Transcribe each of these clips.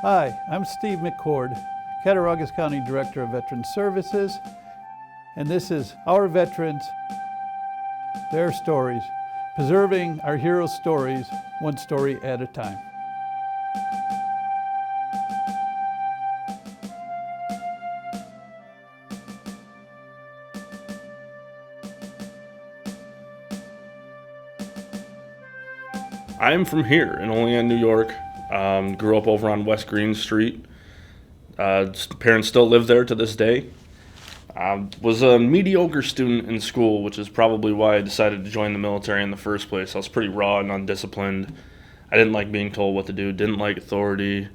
Hi, I'm Steve McCord, Cattaraugus County Director of Veteran Services, and this is Our Veterans, Their Stories, preserving our heroes' stories, one story at a time. I'm from here in Olean, New York. Grew up over on West Green Street. Parents still live there to this day. Was a mediocre student in school, which is probably why I decided to join the military in the first place. I was pretty raw and undisciplined. I didn't like being told what to do, didn't like authority.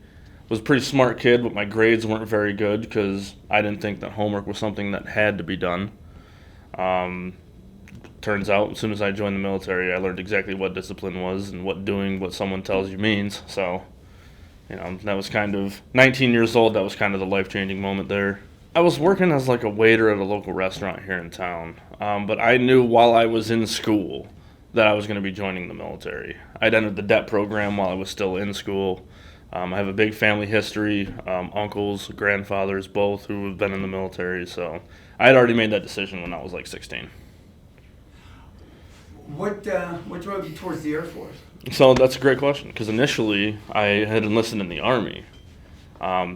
Was a pretty smart kid, but my grades weren't very good because I didn't think that homework was something that had to be done. Turns out, as soon as I joined the military, I learned exactly what discipline was and what doing what someone tells you means. So, that was kind of 19 years old. That was kind of the life-changing moment there. I was working as like a waiter at a local restaurant here in town, but I knew while I was in school that I was going to be joining the military. I'd entered the DEP program while I was still in school. I have a big family history, uncles, grandfathers, both who have been in the military. So I had already made that decision when I was like 16. What drove you towards the Air Force? So that's a great question, because initially I had enlisted in the Army.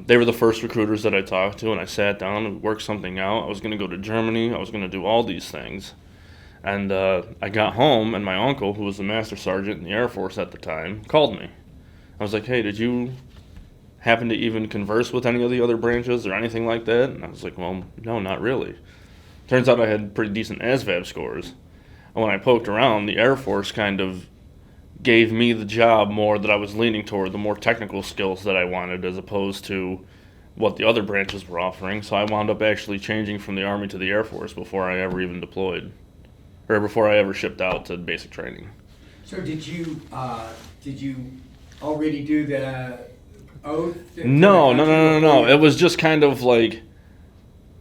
They were the first recruiters that I talked to, and I sat down and worked something out. I was going to go to Germany. I was going to do all these things. And I got home, and my uncle, who was the master sergeant in the Air Force at the time, called me. I was like, hey, did you happen to even converse with any of the other branches or anything like that? And I was like, well, no, not really. Turns out I had pretty decent ASVAB scores. And when I poked around, the Air Force kind of gave me the job more that I was leaning toward, the more technical skills that I wanted, as opposed to what the other branches were offering. So I wound up actually changing from the Army to the Air Force before I ever even deployed, or before I ever shipped out to basic training. So did you already do the oath? No. It was just kind of like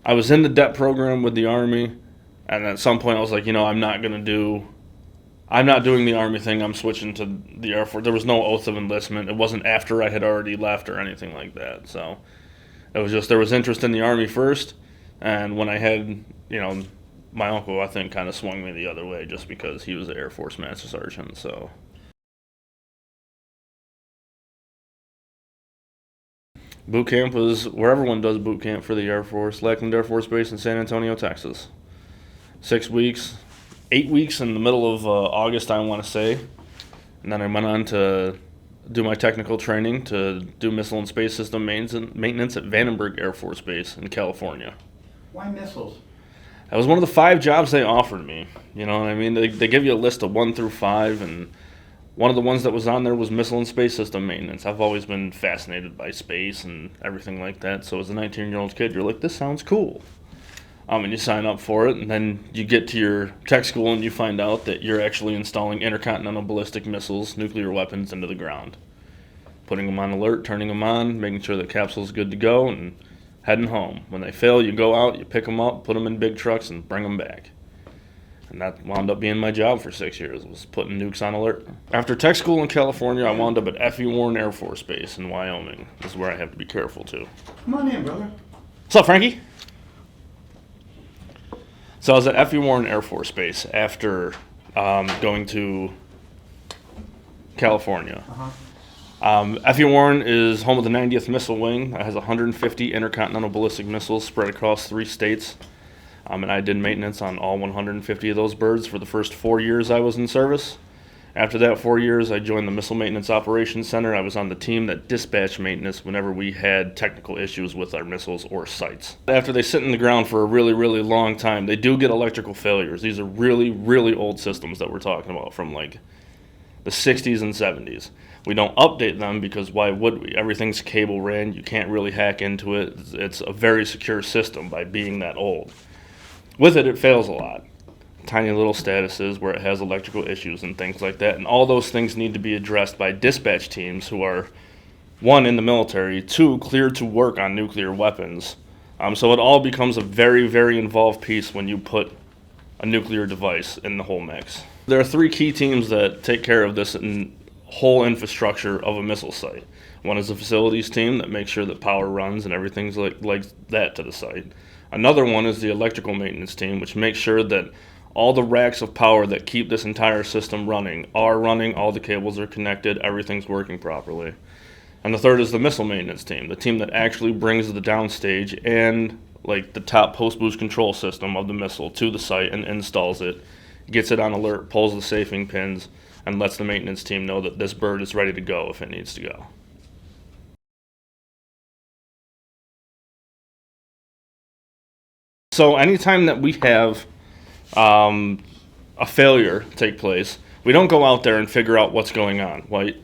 I was in the DEP program with the Army. And at some point I was like, I'm not doing the Army thing. I'm switching to the Air Force. There was no oath of enlistment. It wasn't after I had already left or anything like that. So it was just, there was interest in the Army first. And when I had, my uncle, I think, kind of swung me the other way just because he was the Air Force Master Sergeant. So boot camp was where everyone does boot camp for the Air Force, Lackland Air Force Base in San Antonio, Texas. 6 weeks, 8 weeks in the middle of August, I want to say. And then I went on to do my technical training to do missile and space system maintenance at Vandenberg Air Force Base in California. Why missiles? That was one of the 5 jobs they offered me. You know what I mean? They give you a list of 1 through 5, and one of the ones that was on there was missile and space system maintenance. I've always been fascinated by space and everything like that. So as a 19-year-old kid, you're like, this sounds cool. And you sign up for it, and then you get to your tech school and you find out that you're actually installing intercontinental ballistic missiles, nuclear weapons, into the ground. Putting them on alert, turning them on, making sure the capsule's good to go, and heading home. When they fail, you go out, you pick them up, put them in big trucks, and bring them back. And that wound up being my job for 6 years, was putting nukes on alert. After tech school in California, I wound up at F.E. Warren Air Force Base in Wyoming. This is where I have to be careful, too. Come on in, brother. What's up, Frankie? So I was at F.E. Warren Air Force Base after going to California. F.E. Warren is home of the 90th Missile Wing. It has 150 intercontinental ballistic missiles spread across 3 states. And I did maintenance on all 150 of those birds for the first 4 years I was in service. After that 4 years, I joined the Missile Maintenance Operations Center. I was on the team that dispatched maintenance whenever we had technical issues with our missiles or sites. After they sit in the ground for a really, really long time, they do get electrical failures. These are really, really old systems that we're talking about from like the 60s and 70s. We don't update them because why would we? Everything's cable ran. You can't really hack into it. It's a very secure system by being that old. With it, it fails a lot. Tiny little statuses where it has electrical issues and things like that. And all those things need to be addressed by dispatch teams who are, 1, in the military, 2, cleared to work on nuclear weapons. So it all becomes a very, very involved piece when you put a nuclear device in the whole mix. There are 3 key teams that take care of this whole infrastructure of a missile site. One is the facilities team that makes sure that power runs and everything's like that to the site. Another one is the electrical maintenance team, which makes sure that all the racks of power that keep this entire system running are running, all the cables are connected, everything's working properly. And the third is the missile maintenance team, the team that actually brings the downstage and like the top post-boost control system of the missile to the site and installs it, gets it on alert, pulls the safing pins, and lets the maintenance team know that this bird is ready to go if it needs to go. So anytime that we have a failure take place, we don't go out there and figure out what's going on, right?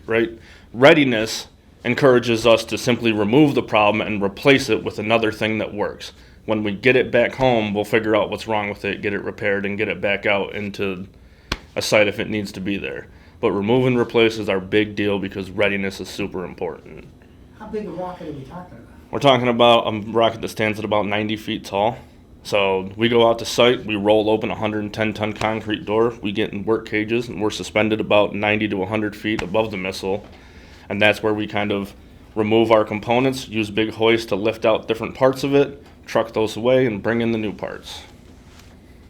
Readiness encourages us to simply remove the problem and replace it with another thing that works. When we get it back home, we'll figure out what's wrong with it, get it repaired, and get it back out into a site if it needs to be there. But remove and replace is our big deal because readiness is super important. How big a rocket are we talking about? We're talking about a rocket that stands at about 90 feet tall. So we go out to site, we roll open a 110-ton concrete door, we get in work cages, and we're suspended about 90 to 100 feet above the missile. And that's where we kind of remove our components, use big hoists to lift out different parts of it, truck those away, and bring in the new parts.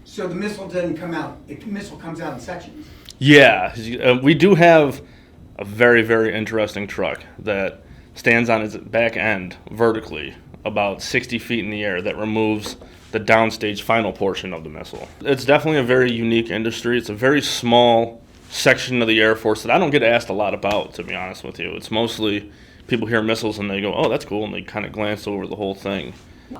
So the missile doesn't come out, the missile comes out in sections? Yeah, we do have a very, very interesting truck that stands on its back end vertically about 60 feet in the air that removes the downstage final portion of the missile. It's definitely a very unique industry. It's a very small section of the Air Force that I don't get asked a lot about, to be honest with you. It's mostly people hear missiles and they go, oh, that's cool, and they kind of glance over the whole thing.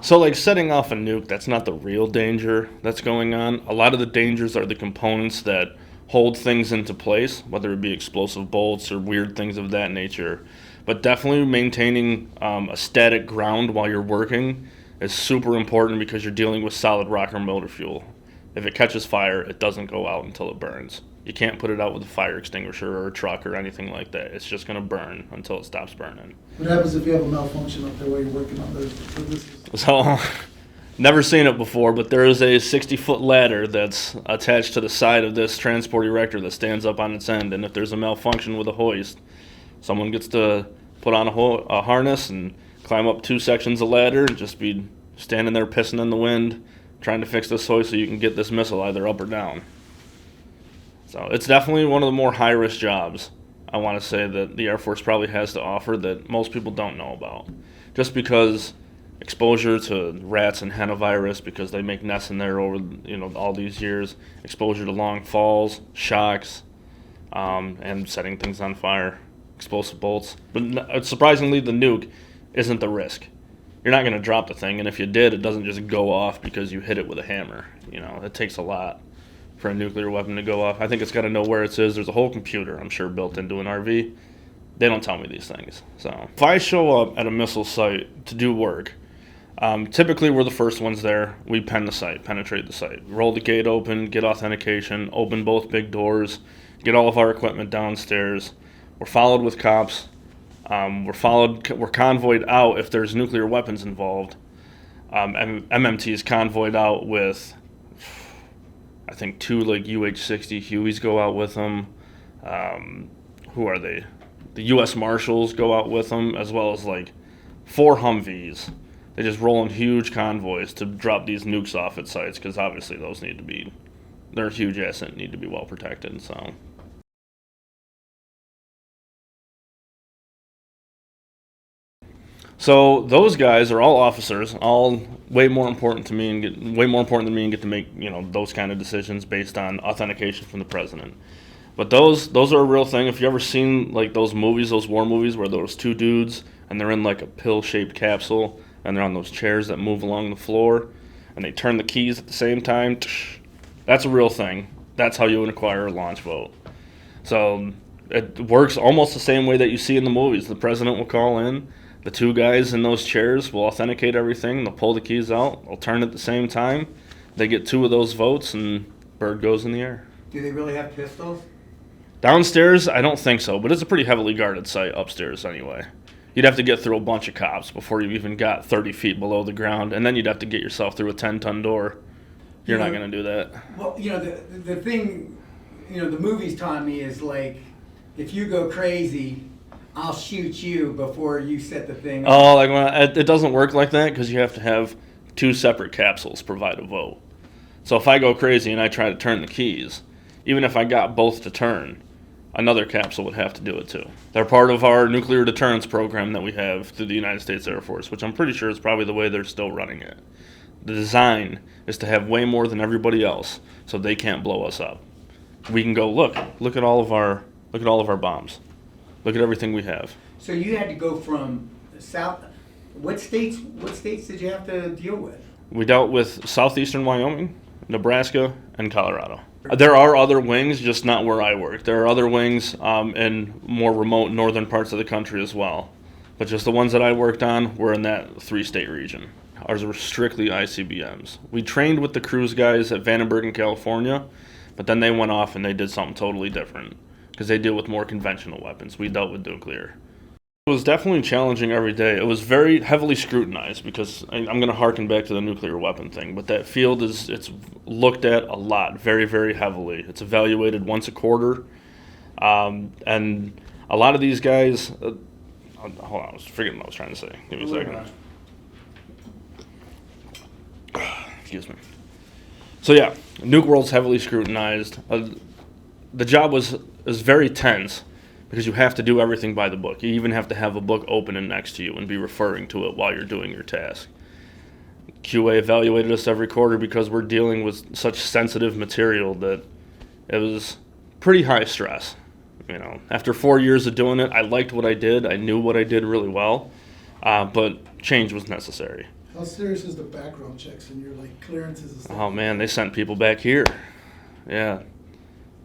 So like setting off a nuke, that's not the real danger that's going on. A lot of the dangers are the components that hold things into place, whether it be explosive bolts or weird things of that nature. But definitely maintaining a static ground while you're working is super important because you're dealing with solid rocket motor fuel. If it catches fire, it doesn't go out until it burns. You can't put it out with a fire extinguisher or a truck or anything like that. It's just going to burn until it stops burning. What happens if you have a malfunction up there while you're working on this? So, never seen it before, but there is a 60-foot ladder that's attached to the side of this transport erector that stands up on its end. And if there's a malfunction with a hoist, someone gets to put on a harness and climb up 2 sections of ladder and just be standing there pissing in the wind, trying to fix this hoist so you can get this missile either up or down. So it's definitely one of the more high-risk jobs, I want to say, that the Air Force probably has to offer that most people don't know about. Just because exposure to rats and hennavirus, because they make nests in there over all these years, exposure to long falls, shocks, and setting things on fire, explosive bolts. But surprisingly, the nuke isn't the risk. You're not going to drop the thing, and if you did, it doesn't just go off because you hit it with a hammer. It takes a lot for a nuclear weapon to go off. I think it's got to know where it is. There's a whole computer, I'm sure, built into an RV. They don't tell me these things. So if I show up at a missile site to do work, typically we're the first ones there. We penetrate the site, roll the gate open, get authentication, open both big doors, get all of our equipment downstairs. We're followed with cops. We're convoyed out if there's nuclear weapons involved. MMT is convoyed out with, I think, 2 like UH-60 Hueys go out with them. Who are they? The U.S. Marshals go out with them, as well as like 4 Humvees. They just roll in huge convoys to drop these nukes off at sites because obviously those they're a huge asset and need to be well protected. So those guys are all officers, all way more important to me and get to make those kind of decisions based on authentication from the president. But those are a real thing. If you ever seen like those movies, those war movies where those 2 dudes and they're in like a pill-shaped capsule and they're on those chairs that move along the floor and they turn the keys at the same time, that's a real thing. That's how you acquire a launch vote. So it works almost the same way that you see in the movies. The president will call in. The 2 guys in those chairs will authenticate everything. They'll pull the keys out. They'll turn at the same time. They get 2 of those votes, and bird goes in the air. Do they really have pistols? Downstairs, I don't think so, but it's a pretty heavily guarded site upstairs anyway. You'd have to get through a bunch of cops before you even got 30 feet below the ground, and then you'd have to get yourself through a 10-ton door. You're not going to do that. Well, the thing, the movies taught me is like, if you go crazy, I'll shoot you before you set the thing Oh, off. like it doesn't work like that because you have to have 2 separate capsules provide a vote. So if I go crazy and I try to turn the keys, even if I got both to turn, another capsule would have to do it too. They're part of our nuclear deterrence program that we have through the United States Air Force, which I'm pretty sure is probably the way they're still running it. The design is to have way more than everybody else, so they can't blow us up. We can go look at all of our bombs, look at everything we have. So you had to go from the south. What states did you have to deal with? We dealt with southeastern Wyoming, Nebraska, and Colorado. There are other wings, just not where I work. There are other wings in more remote northern parts of the country as well. But just the ones that I worked on were in that 3-state region. Ours were strictly ICBMs. We trained with the cruise guys at Vandenberg in California, but then they went off and they did something totally different because they deal with more conventional weapons. We dealt with nuclear. It was definitely challenging every day. It was very heavily scrutinized because I'm going to harken back to the nuclear weapon thing, but that field it's looked at a lot, very, very heavily. It's evaluated once a quarter, and a lot of these guys. Hold on, I was forgetting what I was trying to say. Give me a second. Excuse me. So yeah, nuke world's heavily scrutinized. The job was very tense. Because you have to do everything by the book. You even have to have a book open and next to you and be referring to it while you're doing your task. QA evaluated us every quarter because we're dealing with such sensitive material that it was pretty high stress. After 4 years of doing it, I liked what I did. I knew what I did really well, but change was necessary. How serious is the background checks and your clearances and stuff? Oh man, they sent people back here. Yeah.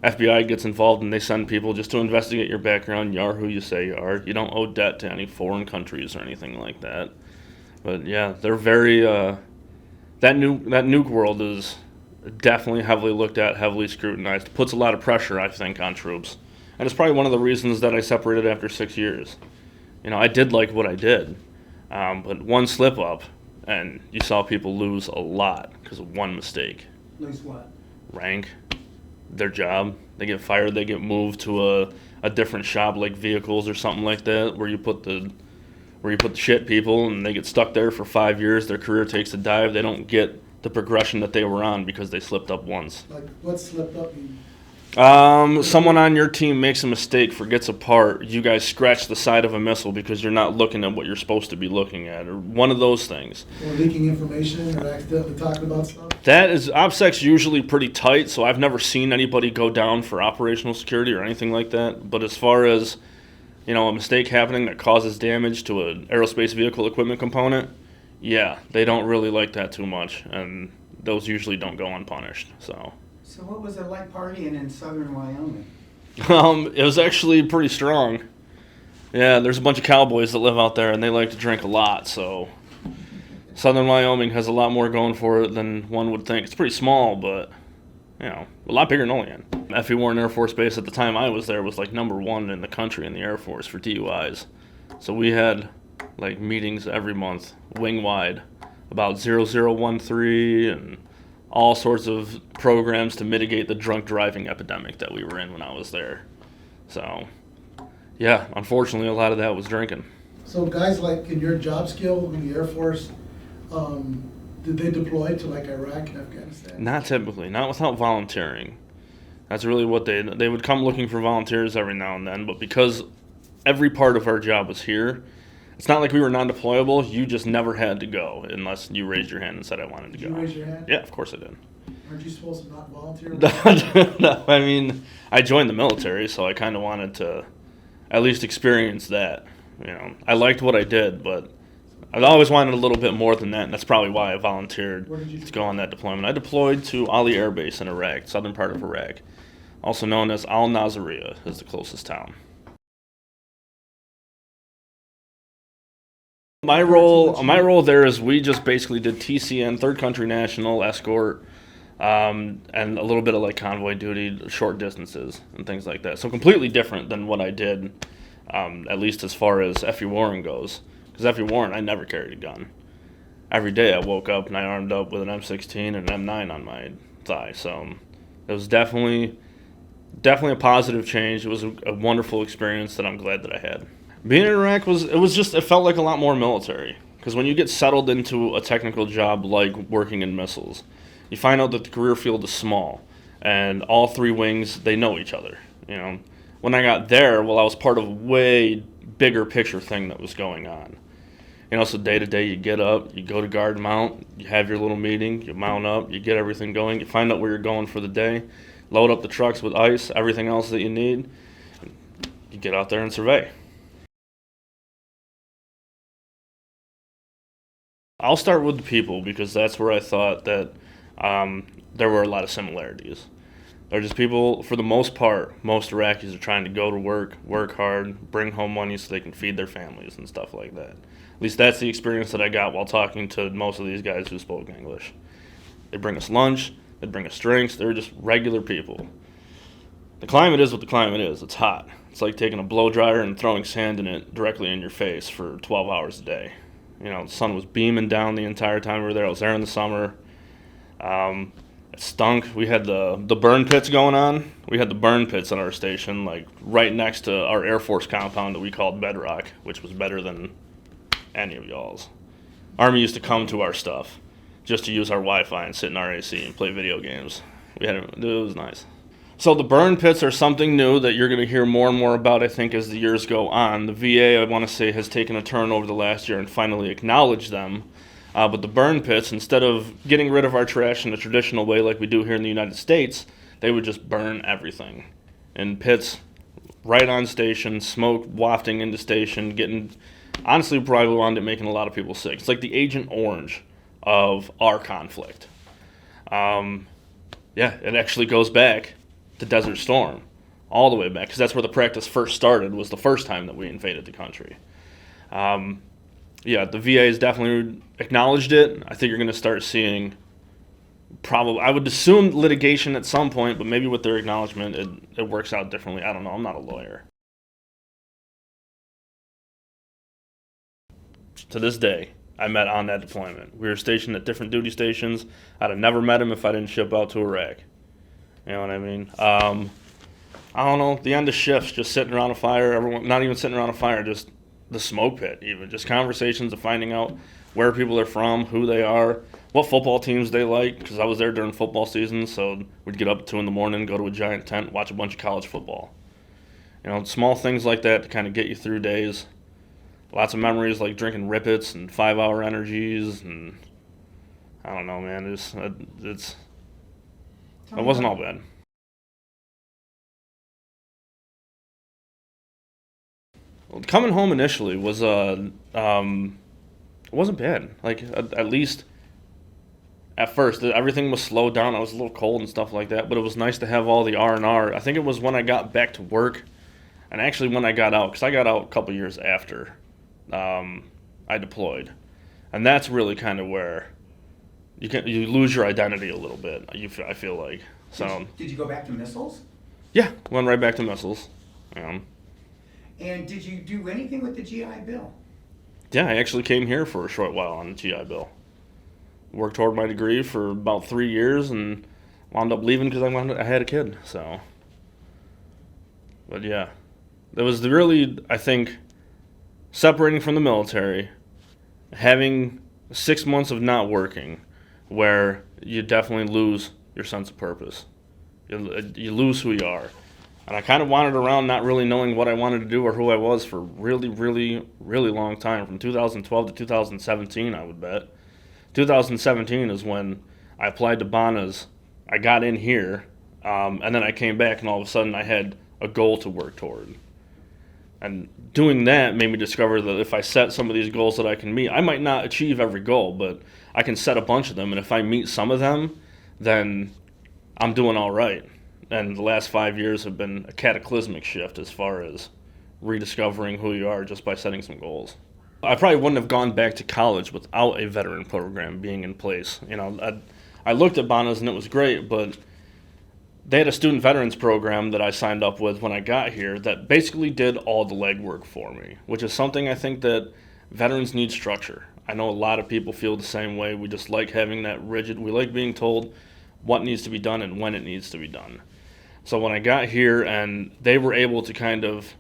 FBI gets involved and they send people just to investigate your background. You are who you say you are. You don't owe debt to any foreign countries or anything like that. But yeah, they're very that nuke world is definitely heavily looked at, heavily scrutinized. It puts a lot of pressure, I think, on troops. And it's probably one of the reasons that I separated after 6 years. I did like what I did, but one slip up and you saw people lose a lot because of one mistake. Lose what? Rank. Their job. They get fired, they get moved to a different shop like vehicles or something like that where you put the shit people and they get stuck there for 5 years, their career takes a dive, they don't get the progression that they were on because they slipped up once. Like what slipped up mean? Someone on your team makes a mistake, forgets a part, you guys scratch the side of a missile because you're not looking at what you're supposed to be looking at, or one of those things. Or leaking information or accidentally talking about stuff? That is, OPSEC's usually pretty tight, so I've never seen anybody go down for operational security or anything like that. But as far as, a mistake happening that causes damage to an aerospace vehicle equipment component, yeah, they don't really like that too much, and those usually don't go unpunished, so. So what was it like partying in southern Wyoming? It was actually pretty strong. Yeah, there's a bunch of cowboys that live out there, and they like to drink a lot, so southern Wyoming has a lot more going for it than one would think. It's pretty small, but, a lot bigger than Olean. F.E. Warren Air Force Base at the time I was there was number 1 in the country in the Air Force for DUIs. So we had meetings every month, wing-wide, about 0013 and all sorts of programs to mitigate the drunk driving epidemic that we were in when I was there. So, yeah, unfortunately, a lot of that was drinking. So guys in your job skill in the Air Force, did they deploy to Iraq and Afghanistan? Not typically, not without volunteering. That's really what they would come looking for volunteers every now and then, but because every part of our job was here, it's not like we were non-deployable. You just never had to go unless you raised your hand and said I wanted to go. Did you raise your hand? Yeah, of course I did. Aren't you supposed to not volunteer? No, I mean, I joined the military, so I kind of wanted to at least experience that. I liked what I did, but I always wanted a little bit more than that, and that's probably why I volunteered to go on that deployment. I deployed to Ali Air Base in Iraq, southern part of Iraq, also known as Al Nazariya is the closest town. My role there is we just basically did TCN, third country national, escort, and a little bit of convoy duty, short distances, and things like that. So completely different than what I did, at least as far as F.E. Warren goes. Because F.E. Warren, I never carried a gun. Every day I woke up and I armed up with an M16 and an M9 on my thigh. So it was definitely definitely a positive change. It was a wonderful experience that I'm glad that I had. Being in Iraq it felt like a lot more military. Because when you get settled into a technical job like working in missiles, you find out that the career field is small, and all three wings, they know each other. You know, when I got there, well, I was part of a way bigger picture thing that was going on. You know, so day to day, you get up, you go to guard mount, you have your little meeting, you mount up, you get everything going, you find out where you're going for the day, load up the trucks with ice, everything else that you need, you get out there and survey. I'll start with the people because that's where I thought that there were a lot of similarities. They're just people, for the most part, most Iraqis are trying to go to work hard, bring home money so they can feed their families and stuff like that. At least that's the experience that I got while talking to most of these guys who spoke English. They bring us lunch, they bring us drinks, they're just regular people. The climate is what the climate is. It's hot. It's like taking a blow dryer and throwing sand in it directly in your face for 12 hours a day. You know, the sun was beaming down the entire time we were there. I was there in the summer. It stunk. We had the burn pits going on. We had the burn pits on our station, like right next to our Air Force compound that we called Bedrock, which was better than any of y'all's. Army used to come to our stuff just to use our Wi-Fi and sit in our AC and play video games. It was nice. So the burn pits are something new that you're going to hear more and more about, I think, as the years go on. The VA, I want to say, has taken a turn over the last year and finally acknowledged them. But the burn pits, instead of getting rid of our trash in a traditional way like we do here in the United States, they would just burn everything in pits right on station, smoke wafting into station, honestly, probably wound up making a lot of people sick. It's like the Agent Orange of our conflict. It actually goes back to Desert Storm, all the way back, because that's where the practice first started, was the first time that we invaded the country. The VA has definitely acknowledged it. I think you're going to start seeing I would assume litigation at some point, but maybe with their acknowledgement, it works out differently. I don't know. I'm not a lawyer. To this day, I met on that deployment. We were stationed at different duty stations. I'd have never met him if I didn't ship out to Iraq. You know what I mean? I don't know. The end of shifts, just sitting around a fire. Everyone, not even sitting around a fire, just the smoke pit. Even just conversations of finding out where people are from, who they are, what football teams they like. Because I was there during football season, so we'd get up at 2 a.m, go to a giant tent, watch a bunch of college football. You know, small things like that to kind of get you through days. Lots of memories like drinking Rippets and 5-hour energies, and I don't know, man. It wasn't all bad. Well, coming home initially was it wasn't bad. Like at least at first, everything was slowed down. I was a little cold and stuff like that, but it was nice to have all the R&R. I think it was when I got back to work, and actually when I got out, because I got out a couple years after I deployed, and that's really kind of where you lose your identity a little bit. I feel like. So. Did you go back to missiles? Yeah, went right back to missiles. And did you do anything with the GI Bill? Yeah, I actually came here for a short while on the GI Bill. Worked toward my degree for about 3 years and wound up leaving because I had a kid. So, but yeah, it was really, I think, separating from the military, having 6 months of not working, where you definitely lose your sense of purpose. You lose who you are. And I kind of wandered around not really knowing what I wanted to do or who I was for really, really, really long time, from 2012 to 2017, I would bet. 2017 is when I applied to Bonas. I got in here, and then I came back, and all of a sudden I had a goal to work toward. And doing that made me discover that if I set some of these goals that I can meet, I might not achieve every goal, but I can set a bunch of them, and if I meet some of them, then I'm doing all right. And the last 5 years have been a cataclysmic shift as far as rediscovering who you are just by setting some goals. I probably wouldn't have gone back to college without a veteran program being in place. You know, I looked at Bonas and it was great, but they had a student veterans program that I signed up with when I got here that basically did all the legwork for me, which is something I think that veterans need structure. I know a lot of people feel the same way. We just like having that rigid, we like being told what needs to be done and when it needs to be done. So when I got here and they were able to kind of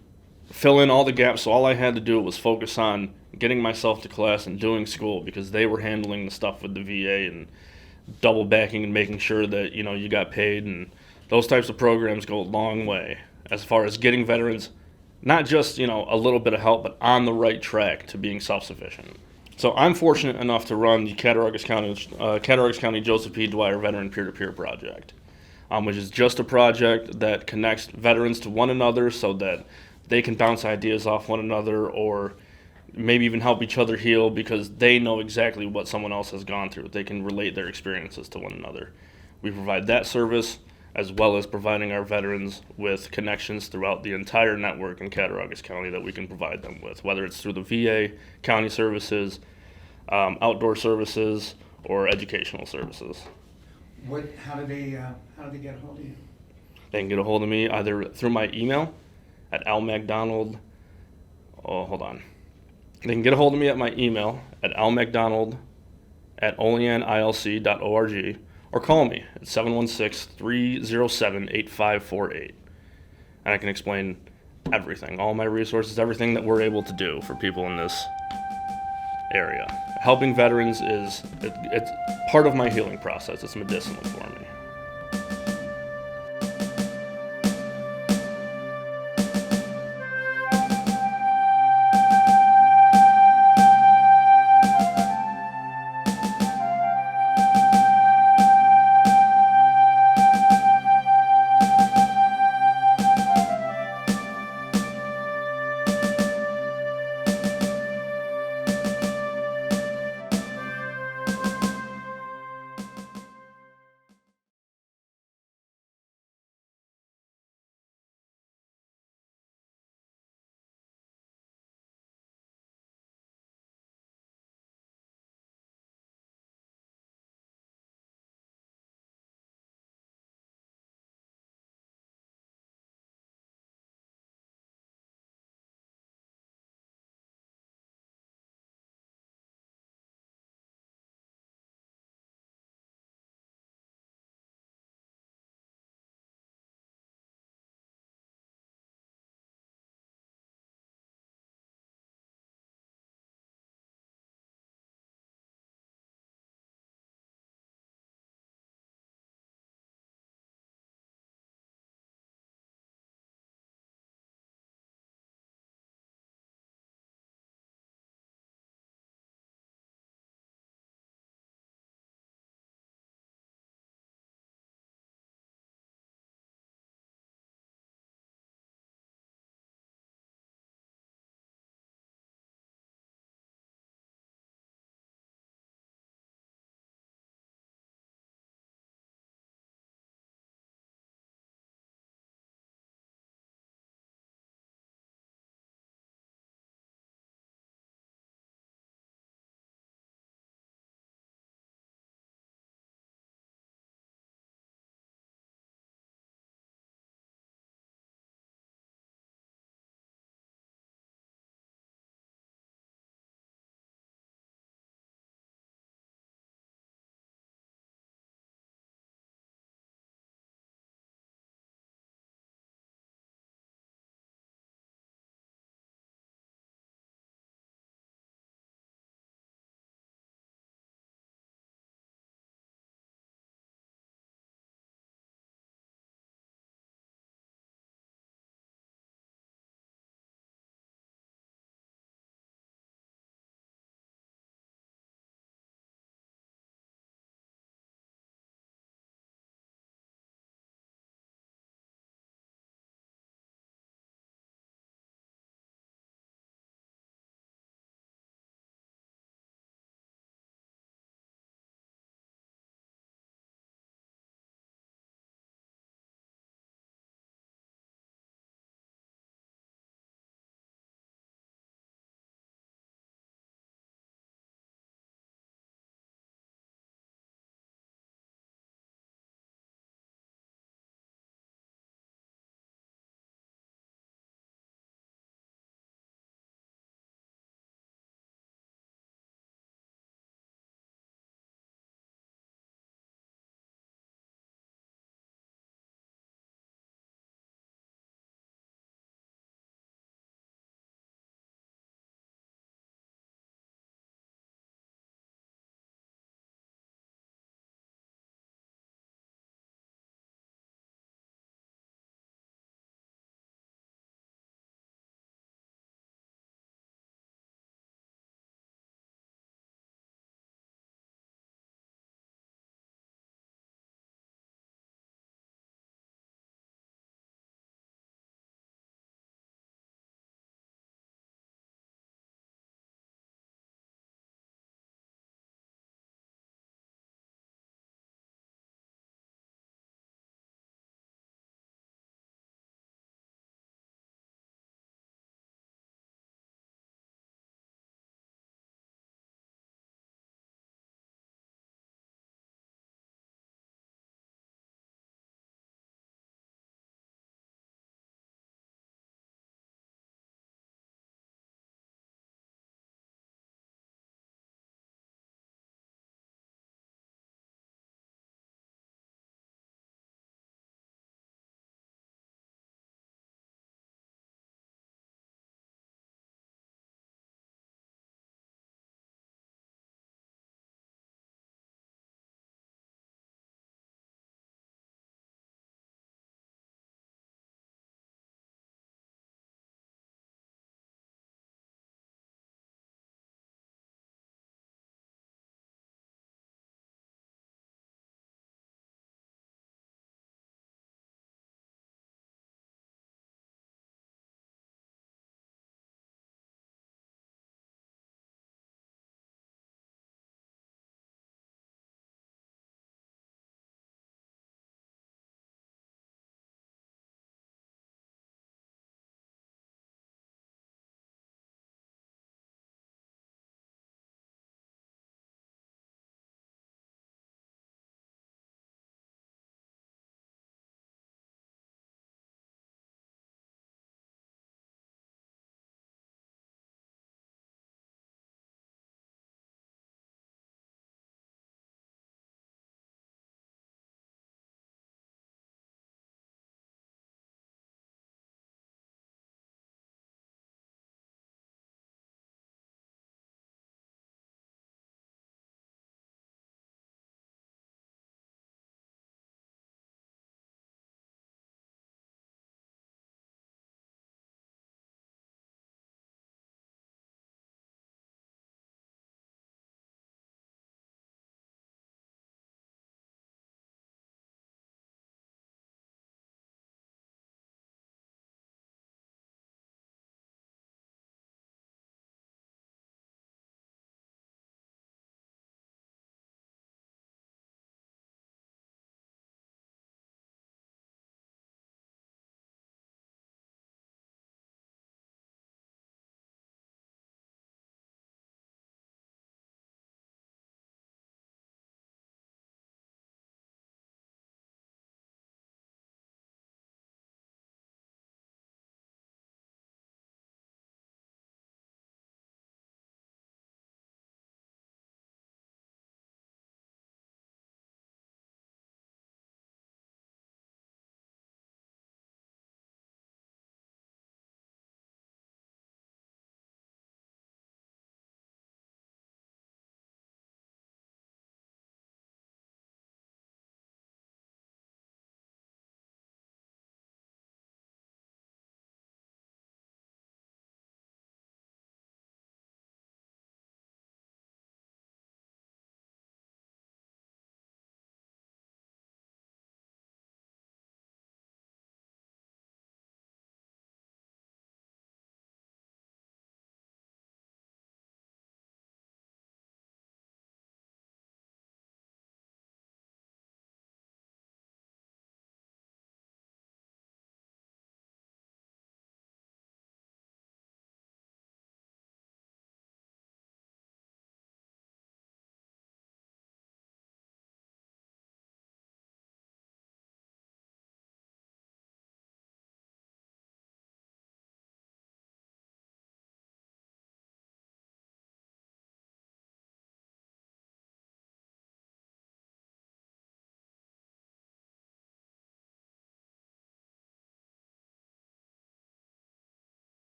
fill in all the gaps, so all I had to do was focus on getting myself to class and doing school, because they were handling the stuff with the VA and double backing and making sure that, you know, you got paid, and those types of programs go a long way as far as getting veterans not just, you know, a little bit of help, but on the right track to being self-sufficient. So I'm fortunate enough to run the Cattaraugus County Joseph P. Dwyer Veteran Peer-to-Peer Project, which is just a project that connects veterans to one another so that they can bounce ideas off one another, or maybe even help each other heal, because they know exactly what someone else has gone through. They can relate their experiences to one another. We provide that service, as well as providing our veterans with connections throughout the entire network in Cattaraugus County that we can provide them with, whether it's through the VA, county services, outdoor services, or educational services. How do they get a hold of you? They can get a hold of me either through my email at MacDonald. Oh, hold on. They can get a hold of me at my email at lmacdonald@oleanilc.org, or call me at 716-307-8548. And I can explain everything, all my resources, everything that we're able to do for people in this area. Helping veterans it's part of my healing process. It's medicinal for me.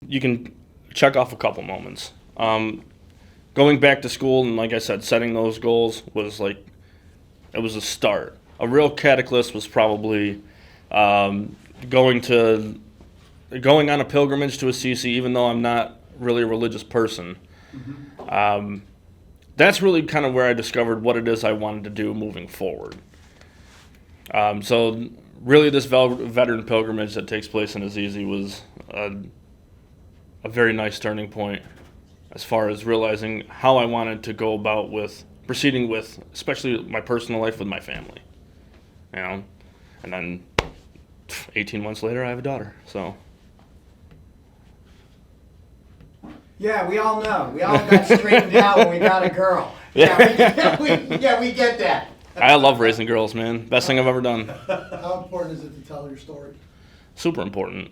you can check off a couple moments. Going back to school and, like I said, setting those goals was like, it was a start. A real cataclysm was probably going on a pilgrimage to Assisi, even though I'm not really a religious person. That's really kind of where I discovered what it is I wanted to do moving forward. So really this veteran pilgrimage that takes place in Assisi was a very nice turning point as far as realizing how I wanted to go about with proceeding with, especially my personal life with my family. You know, and then 18 months later, I have a daughter. So. Yeah, we all know. We all got straightened out when we got a girl. Yeah, we get that. I love raising girls, man. Best thing I've ever done. How important is it to tell your story? Super important.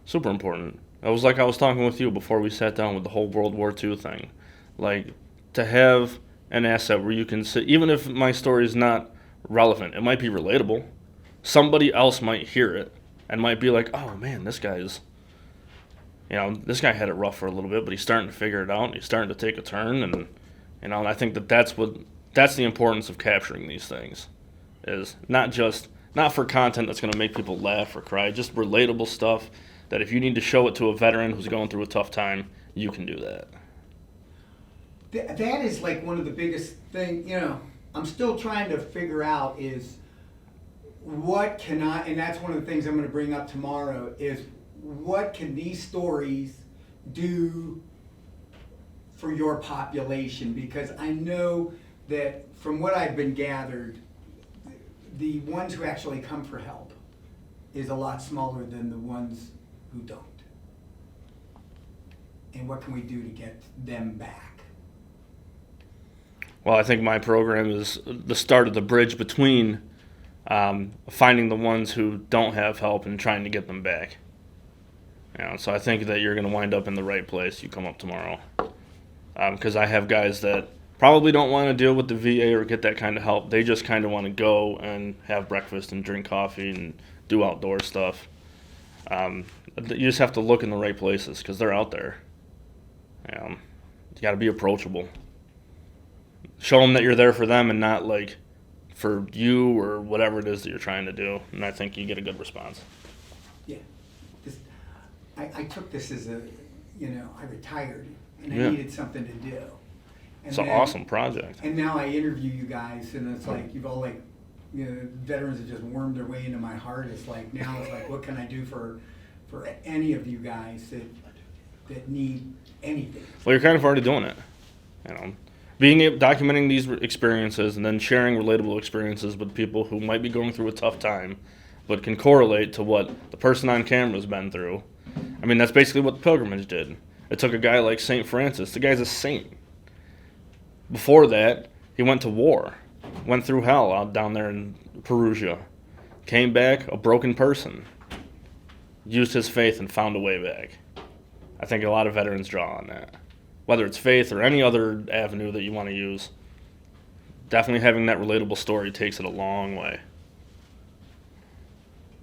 Super important. It was like I was talking with you before we sat down with the whole World War II thing. Like, to have an asset where you can sit, even if my story is not relevant, it might be relatable. Somebody else might hear it and might be like, oh man, this guy had it rough for a little bit, but he's starting to figure it out and he's starting to take a turn. And, and I think that's the importance of capturing these things, is not for content that's going to make people laugh or cry, just relatable stuff that if you need to show it to a veteran who's going through a tough time, you can do that. That is like one of the biggest things, I'm still trying to figure out is what can I, and that's one of the things I'm going to bring up tomorrow, is what can these stories do for your population? Because I know that from what I've been gathered, the ones who actually come for help is a lot smaller than the ones who don't. And what can we do to get them back? Well, I think my program is the start of the bridge between finding the ones who don't have help and trying to get them back. So I think that you're going to wind up in the right place. You come up tomorrow. Because I have guys that probably don't want to deal with the VA or get that kind of help. They just kind of want to go and have breakfast and drink coffee and do outdoor stuff. You just have to look in the right places because they're out there. You got to be approachable. Show them that you're there for them and not like for you or whatever it is that you're trying to do. And I think you get a good response. Yeah. I took this as I retired and I Yeah. needed something to do. And It's an awesome project. And now I interview you guys and it's like, you've all veterans have just wormed their way into my heart. It's like, now it's like, what can I do for any of you guys that need anything? Well, you're kind of already doing it. Documenting these experiences and then sharing relatable experiences with people who might be going through a tough time, but can correlate to what the person on camera's been through. I mean, that's basically what the pilgrimage did. It took a guy like St. Francis. The guy's a saint. Before that, he went to war, went through hell out down there in Perugia, came back a broken person, used his faith and found a way back. I think a lot of veterans draw on that. Whether it's faith or any other avenue that you want to use, definitely having that relatable story takes it a long way.